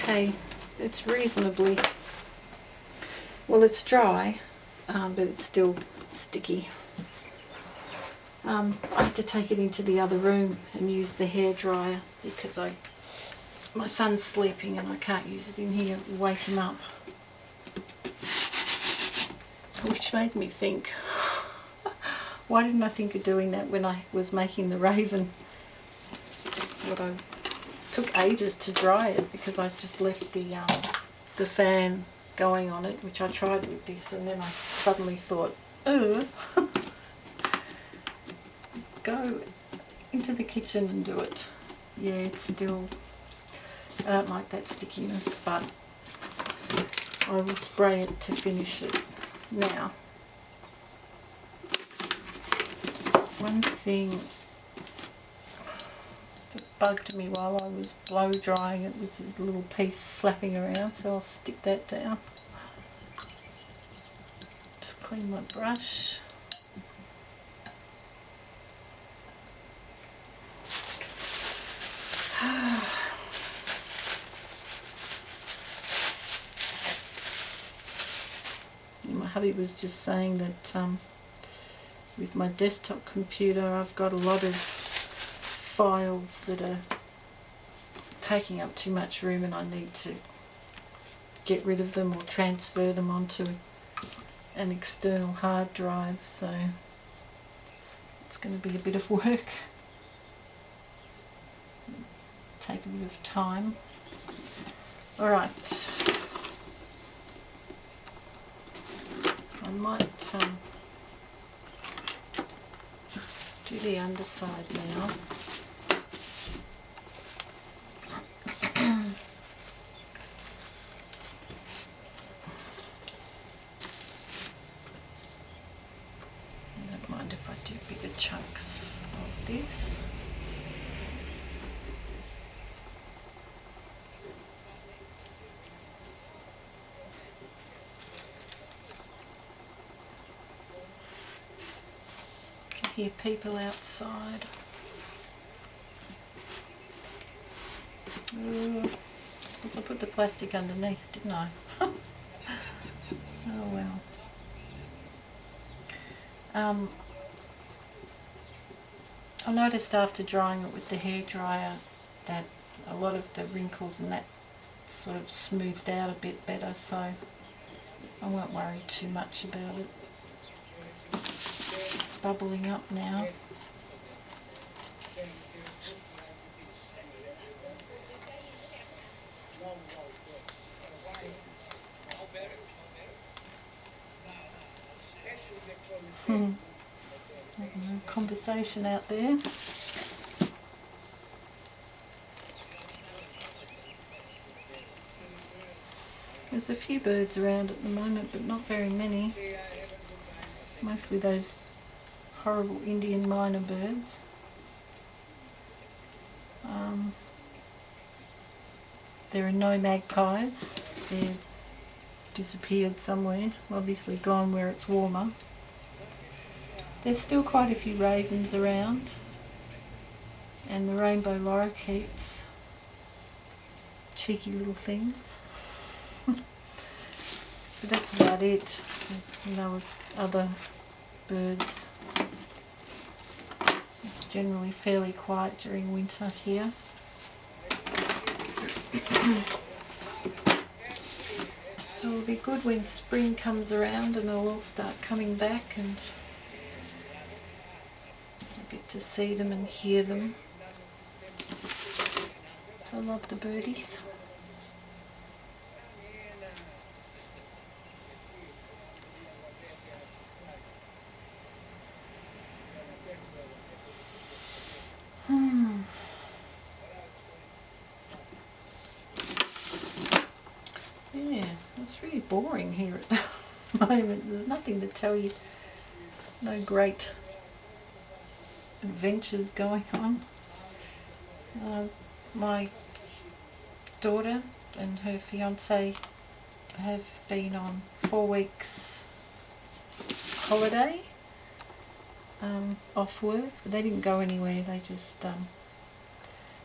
okay. It's reasonably, well, it's dry, but it's still sticky. I had to take it into the other room and use the hairdryer because my son's sleeping and I can't use it in here, wake him up. Which made me think, why didn't I think of doing that when I was making the Raven? Took ages to dry it because I just left the fan going on it, which I tried with this, and then I suddenly thought, oh, go into the kitchen and do it. Yeah, it's still, I don't like that stickiness, but I will spray it to finish it. Now, one thing that bugged me while I was blow drying it was this little piece flapping around, so I'll stick that down. Just clean my brush. My hubby was just saying that with my desktop computer I've got a lot of files that are taking up too much room and I need to get rid of them or transfer them onto an external hard drive, so it's going to be a bit of work. Take a bit of time. Alright. I might do the underside now. I don't mind if I do bigger chunks of this. Hear people outside. Because I put the plastic underneath, didn't I? Oh well. I noticed after drying it with the hairdryer that a lot of the wrinkles and that sort of smoothed out a bit better, so I won't worry too much about it. Bubbling up now. Conversation out there. There's a few birds around at the moment, but not very many. Mostly those horrible Indian minor birds. There are no magpies. They're disappeared somewhere, obviously gone where it's warmer. There's still quite a few ravens around, and the rainbow lorikeets, cheeky little things. But that's about it. No other birds. It's generally fairly quiet during winter here. So it'll be good when spring comes around and they'll all start coming back and I get to see them and hear them. I love the birdies. Yeah, it's really boring here at the moment. There's nothing to tell you. No great adventures going on. My daughter and her fiance have been on 4 weeks holiday off work, but they didn't go anywhere. They just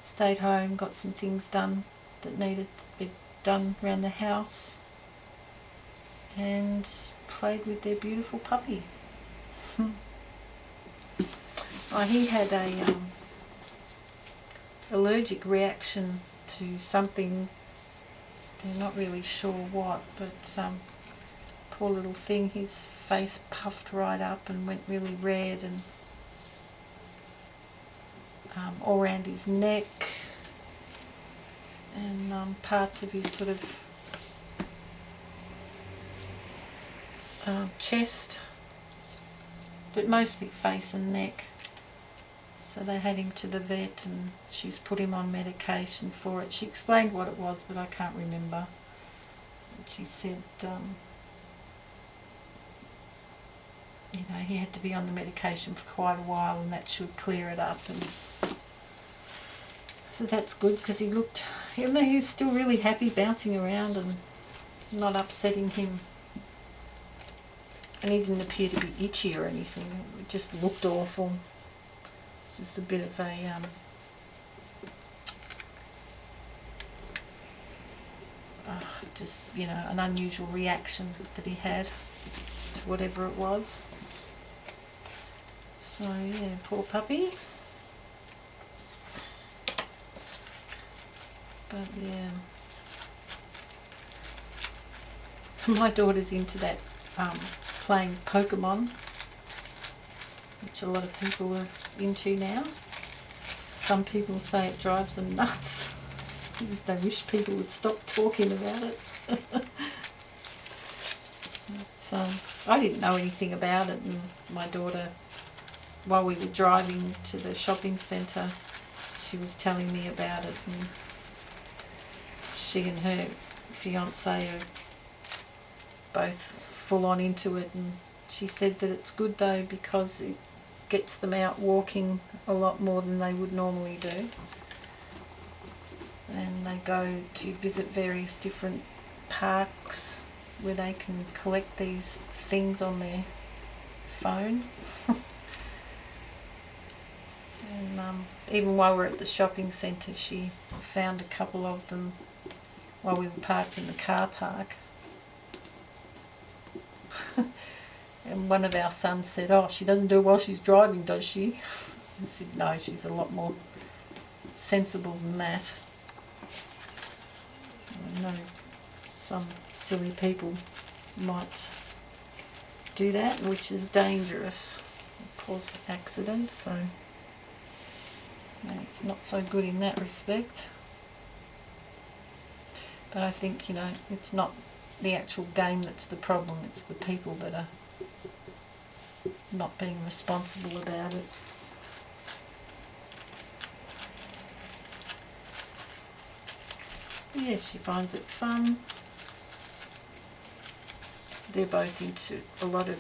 stayed home, got some things done that needed to be done around the house and played with their beautiful puppy. He had a allergic reaction to something. They're not really sure what, but poor little thing, his face puffed right up and went really red, and all around his neck and parts of his sort of chest, but mostly face and neck. So they had him to the vet and she's put him on medication for it. She explained what it was, but I can't remember. And she said, you know, he had to be on the medication for quite a while and that should clear it up. And so that's good, because he looked, even though he was still really happy bouncing around and not upsetting him, and he didn't appear to be itchy or anything. It just looked awful. It's just a bit of a just, you know, an unusual reaction that he had to whatever it was. So yeah, poor puppy. But yeah, my daughter's into that playing Pokemon, which a lot of people are into now. Some people say it drives them nuts. They wish people would stop talking about it. But, I didn't know anything about it, and my daughter, while we were driving to the shopping centre, she was telling me about it, and she and her fiance are both full on into it, and she said that it's good though because it gets them out walking a lot more than they would normally do, and they go to visit various different parks where they can collect these things on their phone. And even while we're at the shopping centre, she found a couple of them while we were parked in the car park. And one of our sons said, "Oh, she doesn't do it while she's driving, does she?" I said, "No, she's a lot more sensible than that." I know some silly people might do that, which is dangerous, cause accidents, so no, it's not so good in that respect. But I think, you know, it's not the actual game that's the problem, it's the people that are not being responsible about it. Yeah, she finds it fun. They're both into a lot of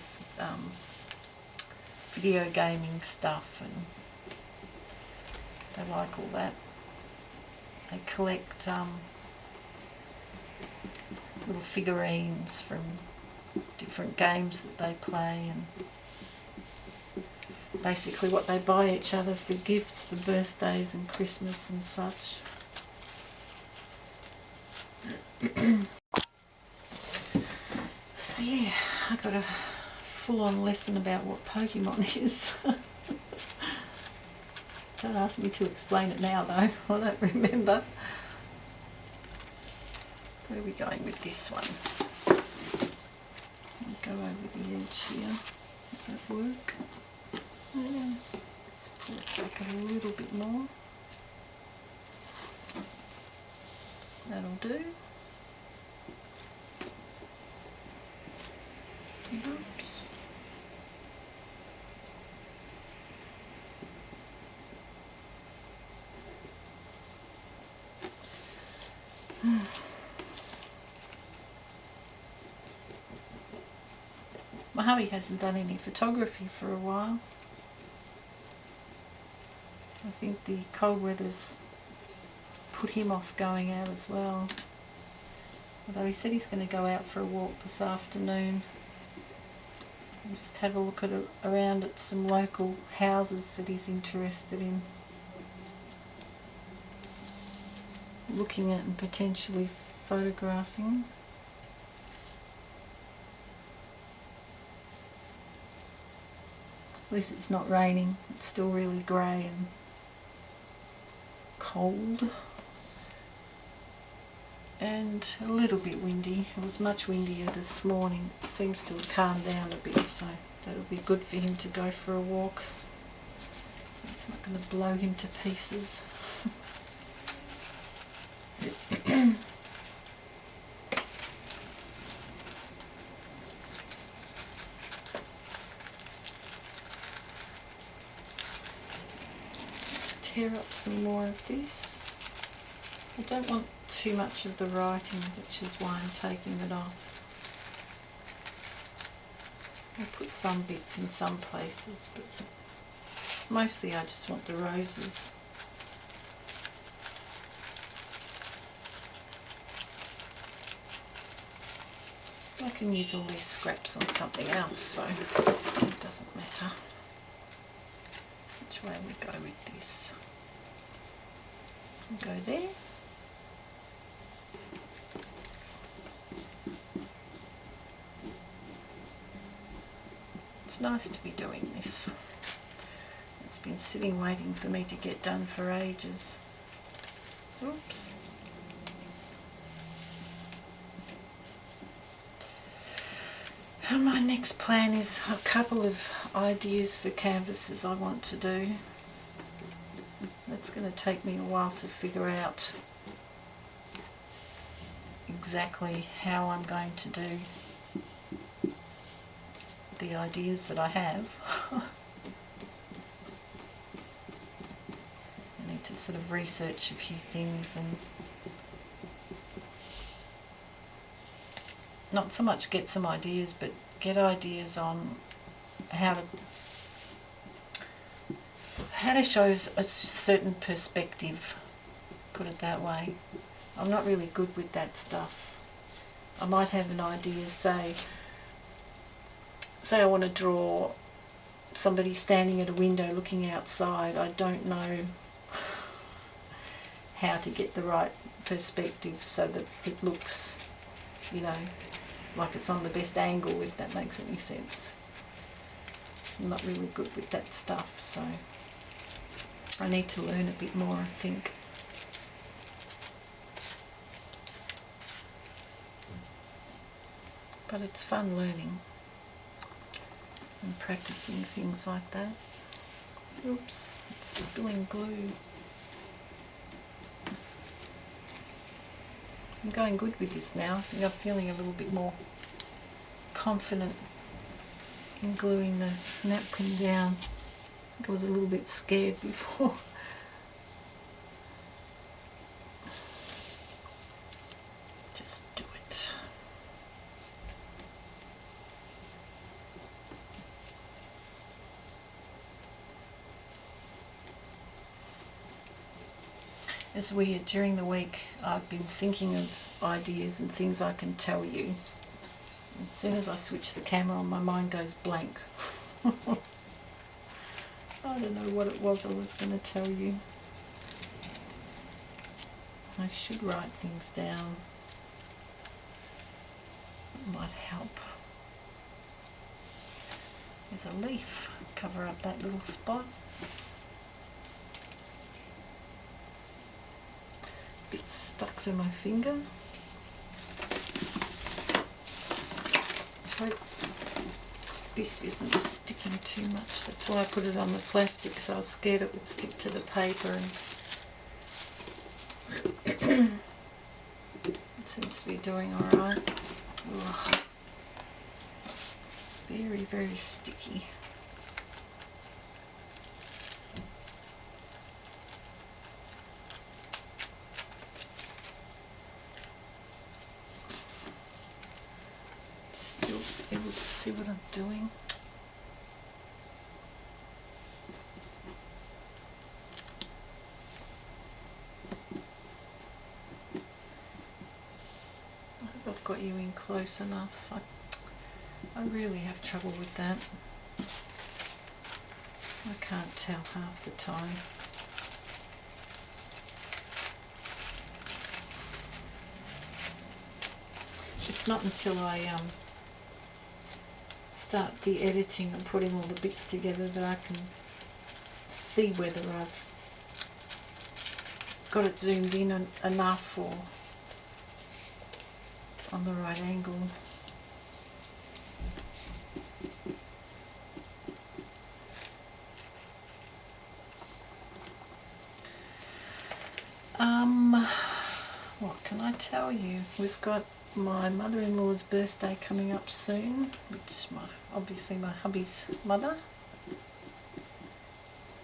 video gaming stuff, and they like all that. They collect little figurines from different games that they play, and basically what they buy each other for gifts for birthdays and Christmas and such. So yeah, I got a full-on lesson about what Pokemon is. Don't ask me to explain it now though, I don't remember. Where are we going with this one? I'll go over the edge here. Does that work? Yeah. Let's pull it back a little bit more. That'll do. Oops. My hubby hasn't done any photography for a while. I think the cold weather's put him off going out as well. Although he said he's going to go out for a walk this afternoon and just have a look at around at some local houses that he's interested in looking at and potentially photographing. At least it's not raining. It's still really grey and cold and a little bit windy. It was much windier this morning. It seems to have calmed down a bit, so that'll be good for him to go for a walk. It's not going to blow him to pieces. Just tear up some more of this. I don't want too much of the writing, which is why I'm taking it off. I'll put some bits in some places, but mostly I just want the roses. I can use all these scraps on something else, so it doesn't matter which way we go with this. We'll go there. It's nice to be doing this. It's been sitting waiting for me to get done for ages. Oops. And my next plan is a couple of ideas for canvases I want to do. It's going to take me a while to figure out exactly how I'm going to do the ideas that I have. I need to sort of research a few things and not so much get some ideas, but get ideas on how to show a certain perspective, put it that way. I'm not really good with that stuff. I might have an idea, say I want to draw somebody standing at a window looking outside. I don't know how to get the right perspective so that it looks, you know, like it's on the best angle, if that makes any sense. I'm not really good with that stuff, so I need to learn a bit more, I think. But it's fun learning and practicing things like that. Oops, it's spilling glue. I'm going good with this now. I think I'm feeling a little bit more confident in gluing the napkin down. I think I was a little bit scared before. Just do it. It's weird, during the week I've been thinking of ideas and things I can tell you. As soon as I switch the camera on, my mind goes blank. I don't know what it was I was going to tell you. I should write things down. It might help. There's a leaf. Cover up that little spot. Bit stuck to my finger. Hope this isn't sticking too much. That's why I put it on the plastic, so I was scared it would stick to the paper. And it seems to be doing alright. Very, very sticky. Still able to see what I'm doing. I hope I've got you in close enough. I really have trouble with that. I can't tell half the time. it's not until I start the editing and putting all the bits together that I can see whether I've got it zoomed in enough or on the right angle. What can I tell you? We've got my mother-in-law's birthday coming up soon, which obviously my hubby's mother,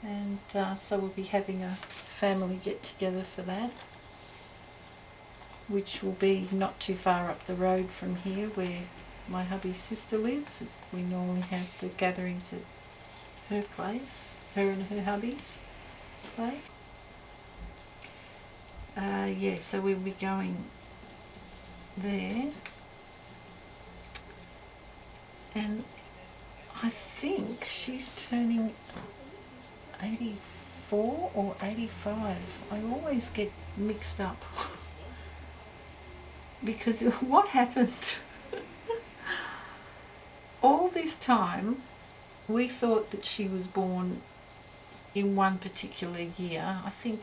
and so we'll be having a family get-together for that, which will be not too far up the road from here where my hubby's sister lives. We normally have the gatherings at her place, her and her hubby's place. Yeah, so we'll be going there, and I think she's turning 84 or 85. I always get mixed up because what happened all this time, we thought that she was born in one particular year. I think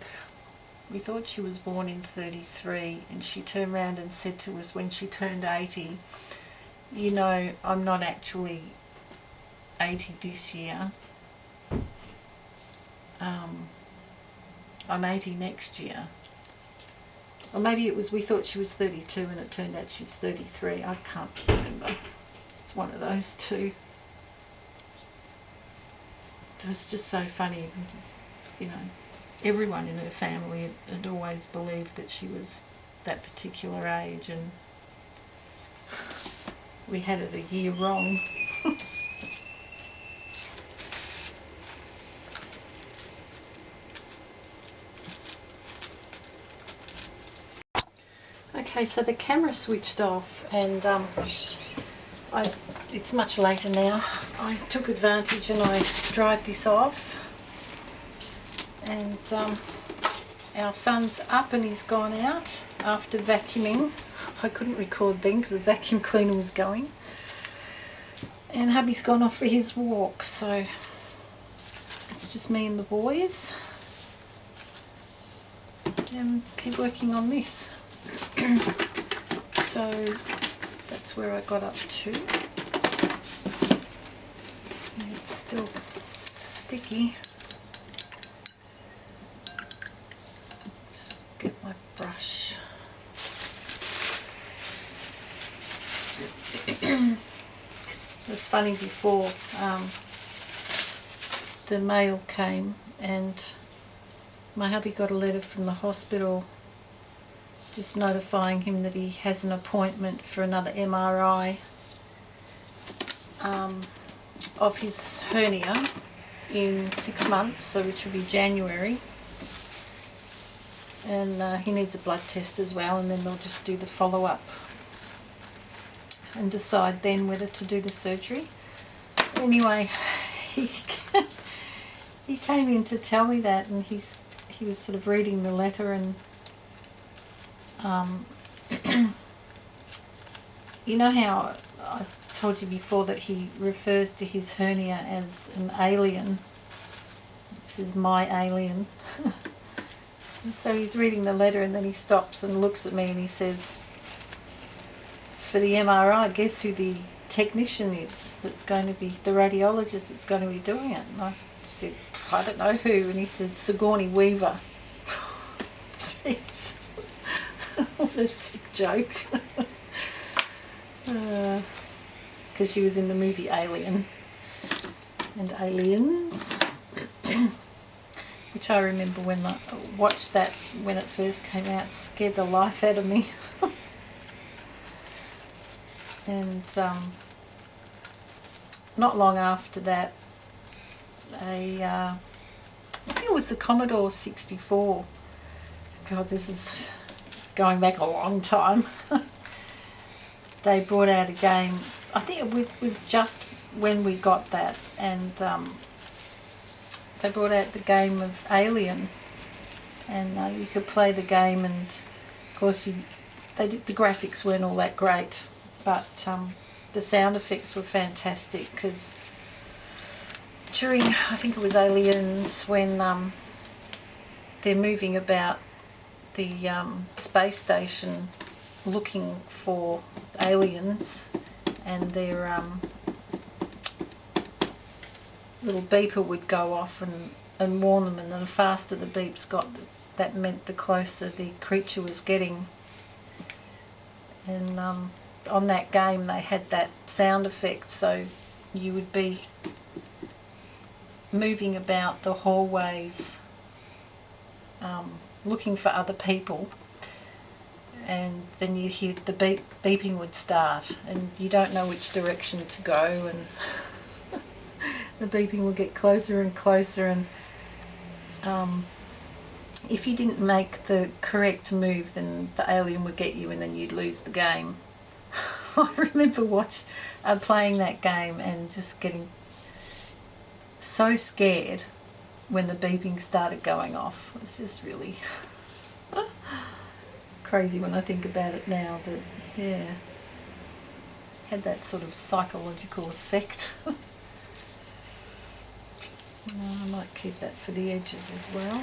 we thought she was born in 33, and she turned around and said to us when she turned 80, you know, I'm not actually 80 this year. I'm 80 next year. Or maybe it was we thought she was 32 and it turned out she's 33. I can't remember. It's one of those two. It was just so funny. Just, you know, everyone in her family had always believed that she was that particular age, and we had it a year wrong. Okay, so the camera switched off, and it's much later now. I took advantage and I dried this off, and our son's up and he's gone out after vacuuming. I couldn't record then because the vacuum cleaner was going, and hubby's gone off for his walk, so it's just me and the boys, and keep working on this. So that's where I got up to. It's still sticky. Just get my brush. It was funny before the mail came, and my hubby got a letter from the hospital just notifying him that he has an appointment for another MRI of his hernia in 6 months, so which will be January, and he needs a blood test as well, and then they'll just do the follow-up and decide then whether to do the surgery. Anyway, he came in to tell me that, and he was sort of reading the letter, and you know how I told you before that he refers to his hernia as an alien. This is my alien. And so he's reading the letter, and then he stops and looks at me and he says, for the MRI, guess who the technician is that's going to be, the radiologist that's going to be doing it? And I said, I don't know who. And he said, Sigourney Weaver. Jesus. What a sick joke. Because she was in the movie Alien and Aliens, which I remember when I watched that when it first came out, it scared the life out of me. And not long after that, I think it was the Commodore 64. God, this is going back a long time. They brought out a game, I think it was just when we got that, and they brought out the game of Alien, and you could play the game, and of course the graphics weren't all that great, but the sound effects were fantastic, because during, I think it was Aliens, when they're moving about the space station looking for aliens, and their little beeper would go off and warn them, and the faster the beeps got, that meant the closer the creature was getting. And on that game they had that sound effect, so you would be moving about the hallways looking for other people, and then you hear the beeping would start, and you don't know which direction to go, and the beeping will get closer and closer, and if you didn't make the correct move, then the alien would get you, and then you'd lose the game. I remember playing that game and just getting so scared when the beeping started going off. It was just really crazy when I think about it now, but yeah, had that sort of psychological effect. I might keep that for the edges as well.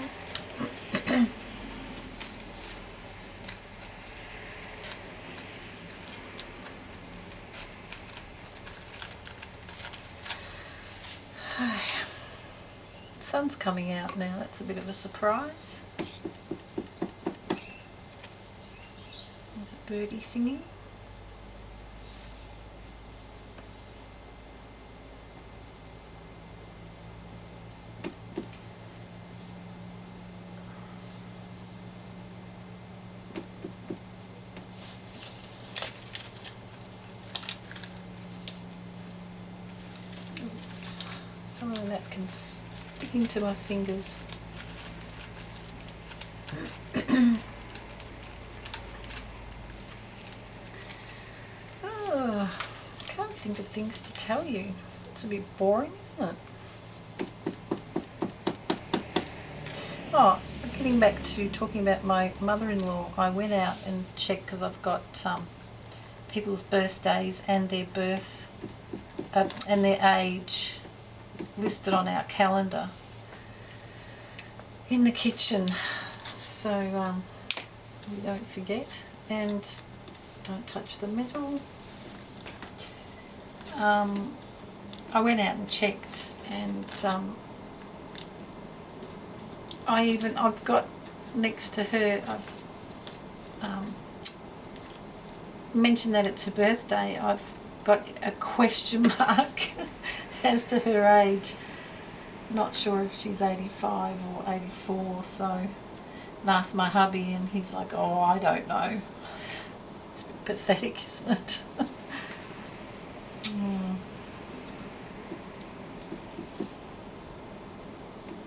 Sun's coming out now, that's a bit of a surprise. There's a birdie singing. Oops, some of that can stick into my fingers. Oh, I can't think of things to tell you. It's a bit boring, isn't it? Oh, getting back to talking about my mother-in-law, I went out and checked, because I've got people's birthdays and their and their age listed on our calendar in the kitchen, so we don't forget, and don't touch the metal. I went out and checked, and I've got next to her, I've mentioned that it's her birthday, I've got a question mark as to her age. Not sure if she's 85 or 84, so I asked my hubby, and he's like, oh, I don't know. It's a bit pathetic, isn't it?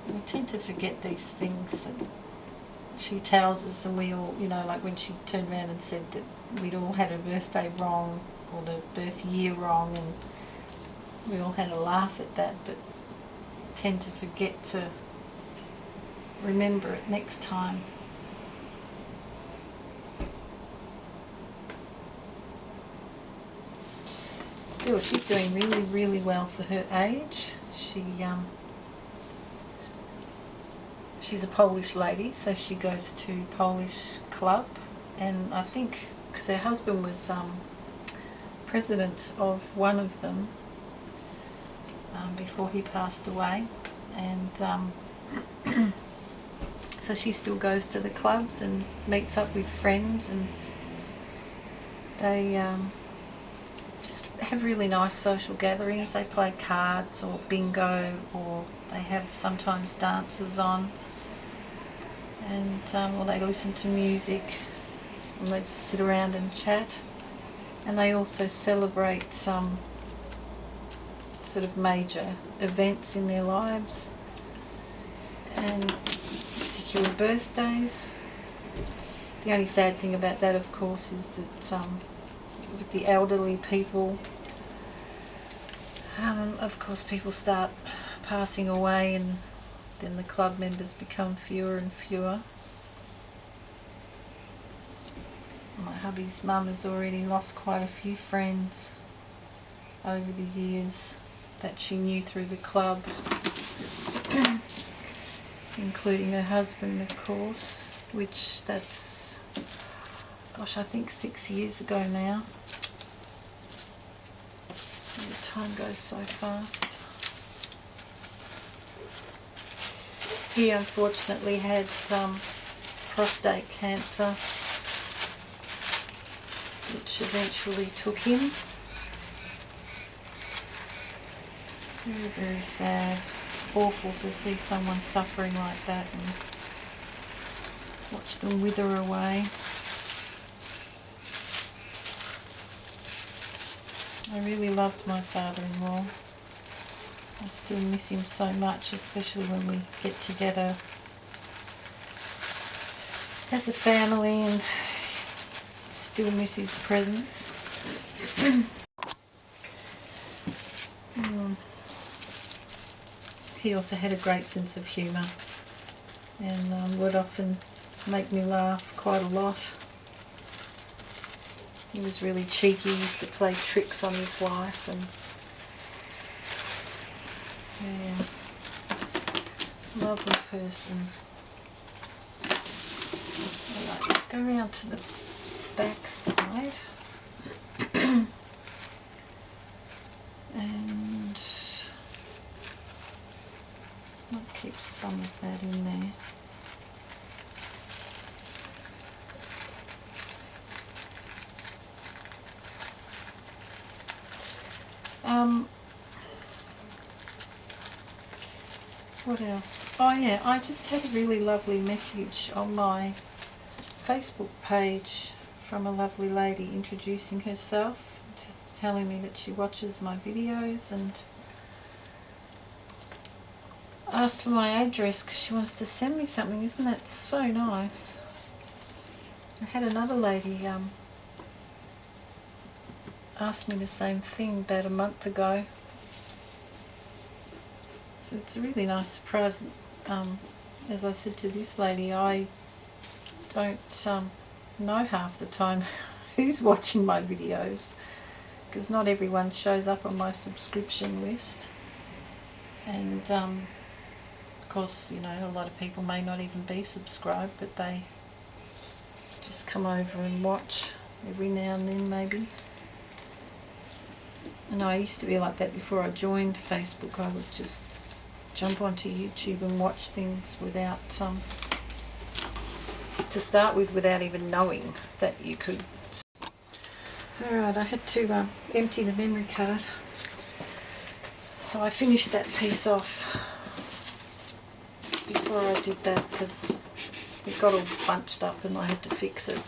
We tend to forget these things that she tells us, and we all, you know, like when she turned around and said that we'd all had her birthday wrong, or the birth year wrong, and we all had a laugh at that, but tend to forget to remember it next time. Still, she's doing really, really well for her age. She's a Polish lady, so she goes to Polish club, and I think because her husband was president of one of them before he passed away, and so she still goes to the clubs and meets up with friends, and they just have really nice social gatherings. They play cards or bingo, or they have sometimes dances on, and or they listen to music, and they just sit around and chat. And they also celebrate some sort of major events in their lives, and particular birthdays. The only sad thing about that, of course, is that with the elderly people, of course people start passing away, and then the club members become fewer and fewer. My hubby's mum has already lost quite a few friends over the years that she knew through the club, including her husband, of course, which that's, gosh, I think 6 years ago now. The time goes so fast. He unfortunately had prostate cancer, which eventually took him. Very, very sad. Awful to see someone suffering like that and watch them wither away. I really loved my father-in-law. I still miss him so much, especially when we get together as a family, and still miss his presence. He also had a great sense of humour and would often make me laugh quite a lot. He was really cheeky, he used to play tricks on his wife, and yeah, lovely person. Alright, go around to the back side and I'll keep some of that in there. What else? Oh yeah, I just had a really lovely message on my Facebook page from a lovely lady introducing herself, telling me that she watches my videos, and asked for my address because she wants to send me something. Isn't that so nice? I had another lady ask me the same thing about a month ago. So it's a really nice surprise. As I said to this lady, I don't know half the time who's watching my videos, because not everyone shows up on my subscription list, and of course, you know, a lot of people may not even be subscribed, but they just come over and watch every now and then maybe. And I used to be like that before I joined Facebook. I would just jump onto YouTube and watch things without, to start with, without even knowing that you could. Alright, I had to empty the memory card, so I finished that piece off before I did that because it got all bunched up and I had to fix it.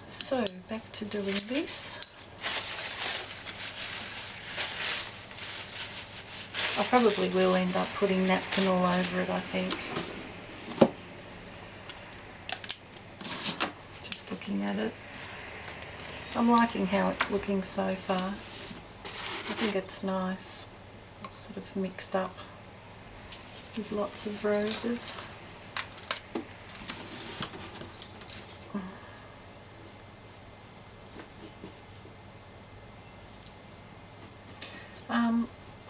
So back to doing this. I probably will end up putting napkin all over it, I think. Just looking at it. I'm liking how it's looking so far. I think it's nice. It's sort of mixed up with lots of roses.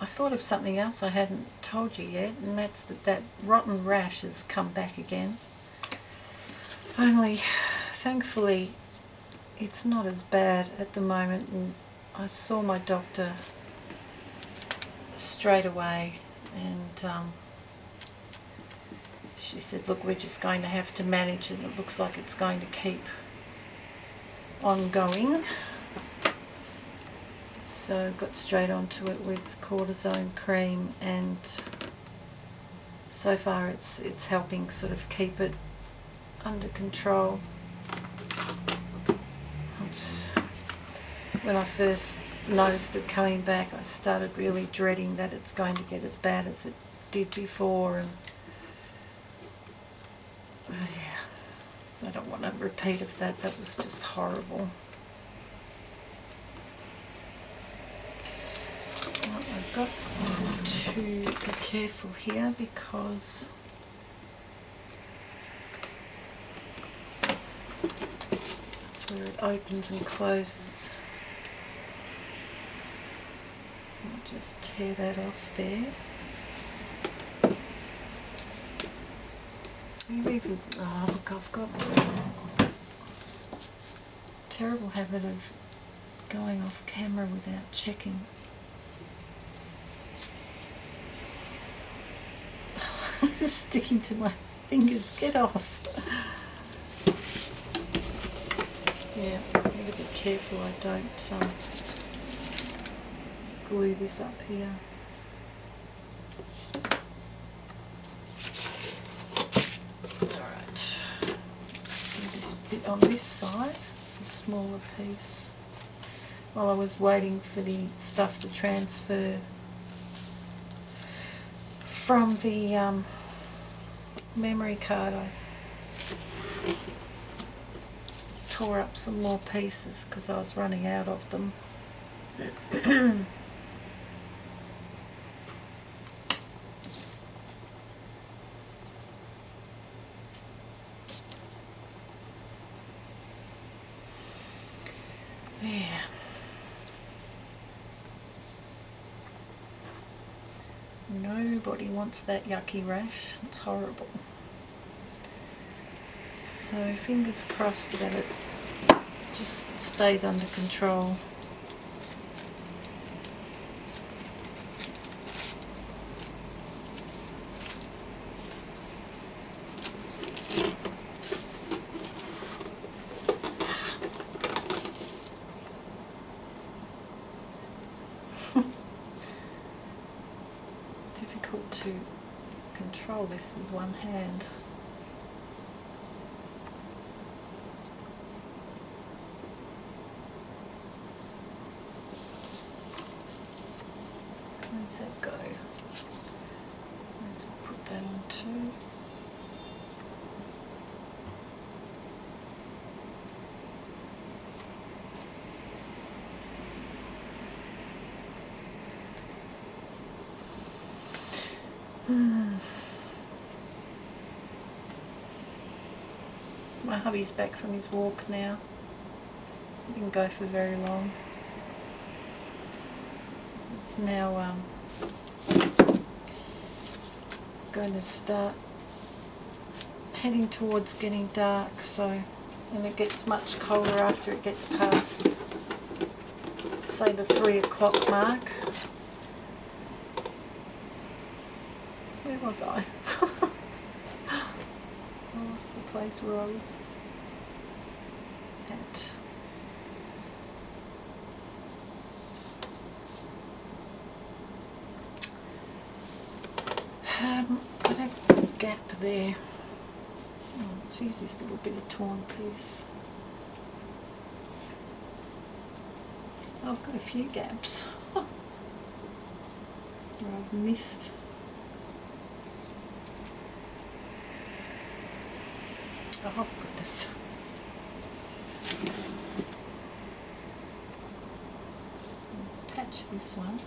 I thought of something else I hadn't told you yet, and that's that rotten rash has come back again. Only, thankfully, it's not as bad at the moment, and I saw my doctor straight away, and she said, look, we're just going to have to manage it. It looks like it's going to keep on going. So got straight onto it with cortisone cream, and so far it's helping sort of keep it under control. When I first noticed it coming back, I started really dreading that it's going to get as bad as it did before, and yeah, I don't want a repeat of that. That was just horrible. I've got to be careful here because where it opens and closes. So I'll just tear that off there. Oh look, I've got a terrible habit of going off camera without checking. Sticking to my fingers, get off. Yeah, I need to be careful I don't glue this up here. Alright, do this bit on this side, it's a smaller piece. While I was waiting for the stuff to transfer from the memory card, I tore up some more pieces because I was running out of them. Yeah. Nobody wants that yucky rash. It's horrible. So fingers crossed that it just stays under control. Difficult to control this with one hand. Where's that go? Let's put that on too. My hubby's back from his walk now. He didn't go for very long. It's now going to start heading towards getting dark, so, and it gets much colder after it gets past, say, the 3 o'clock mark. Where was I? I lost the place where I was at. Got a gap there. Oh, let's use this little bit of torn piece. Oh, I've got a few gaps where I've missed. Oh goodness. I'll patch this one.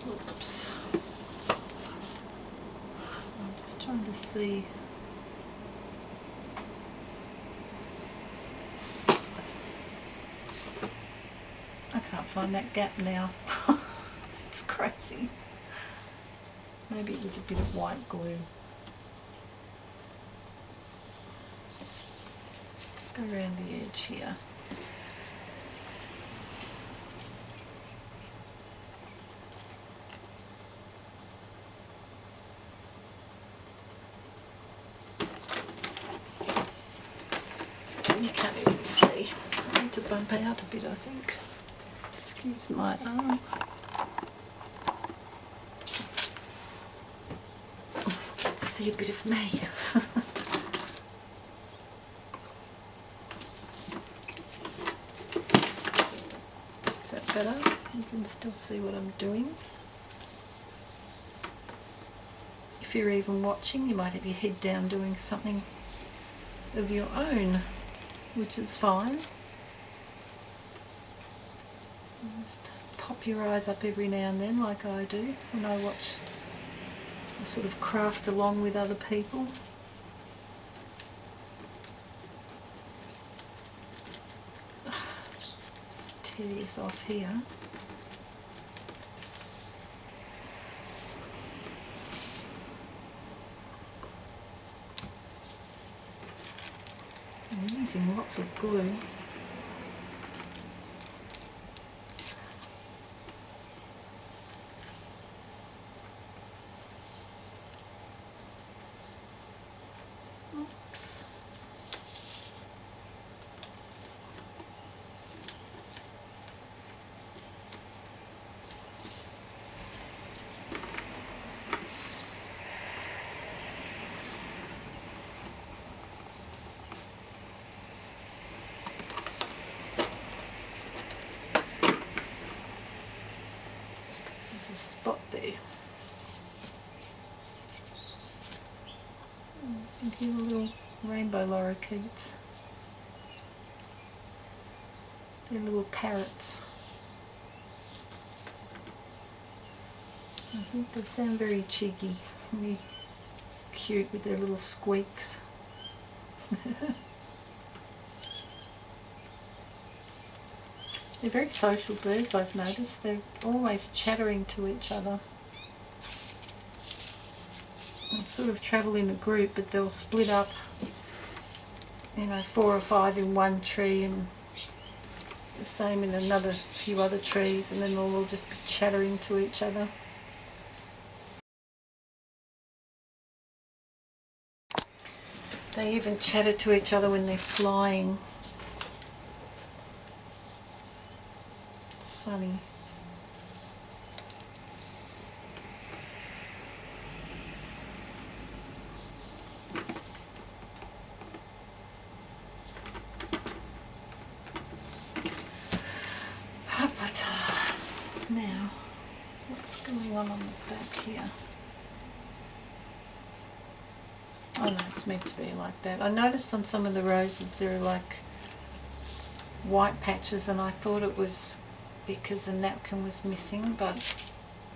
Oops. I'm just trying to see. I can't find that gap now. It's crazy. Maybe it was a bit of white glue. Let's go around the edge here. You can't even see. I need to bump out a bit, I think. Excuse my arm. Let's see a bit of me. Is that better? You can still see what I'm doing. If you're even watching, you might have your head down doing something of your own, which is fine. Just pop your eyes up every now and then like I do when I watch, I sort of craft along with other people. Just tear this off here. I'm using lots of glue. Oops. There's a spot there. I think they're little rainbow lorikeets. They're little parrots. I think they sound very cheeky, very cute with their little squeaks. They're very social birds, I've noticed. They're always chattering to each other. They sort of travel in a group, but they'll split up, you know, 4 or 5 in one tree and the same in another few other trees, and then they'll all just be chattering to each other. They even chatter to each other when they're flying. It's funny. But now, what's going on the back here? Oh no, it's meant to be like that. I noticed on some of the roses there are like white patches, and I thought it was because the napkin was missing, but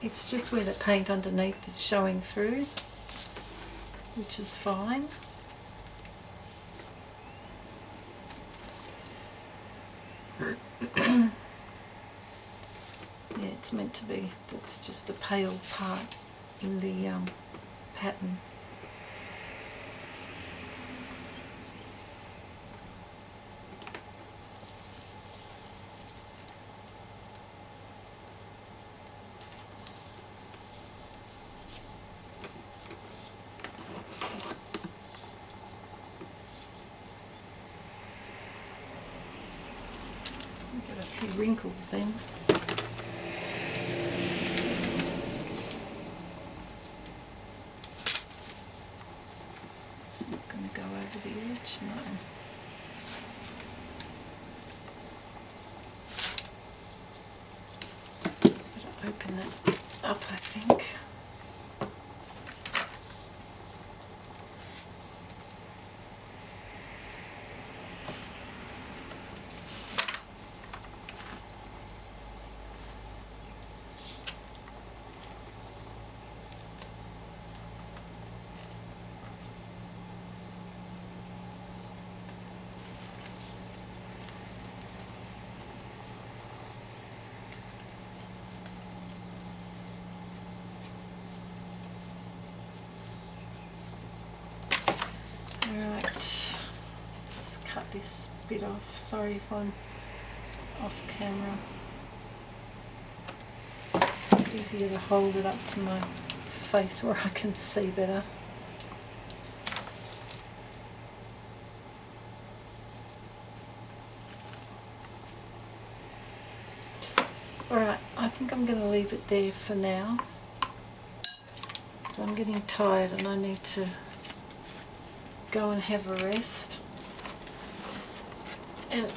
it's just where the paint underneath is showing through, which is fine. Yeah, it's meant to be. That's just a pale part in the pattern. Got a few wrinkles then. It's not going to go over the edge, no. Better open that up, I think. Alright, let's cut this bit off. Sorry if I'm off camera. It's easier to hold it up to my face where I can see better. Alright, I think I'm going to leave it there for now, because I'm getting tired and I need to go and have a rest and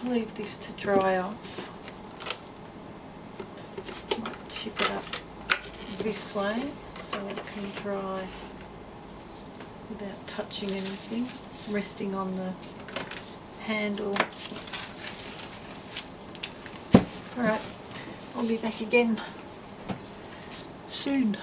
leave this to dry off. Might tip it up this way so it can dry without touching anything. It's resting on the handle. Alright, I'll be back again soon.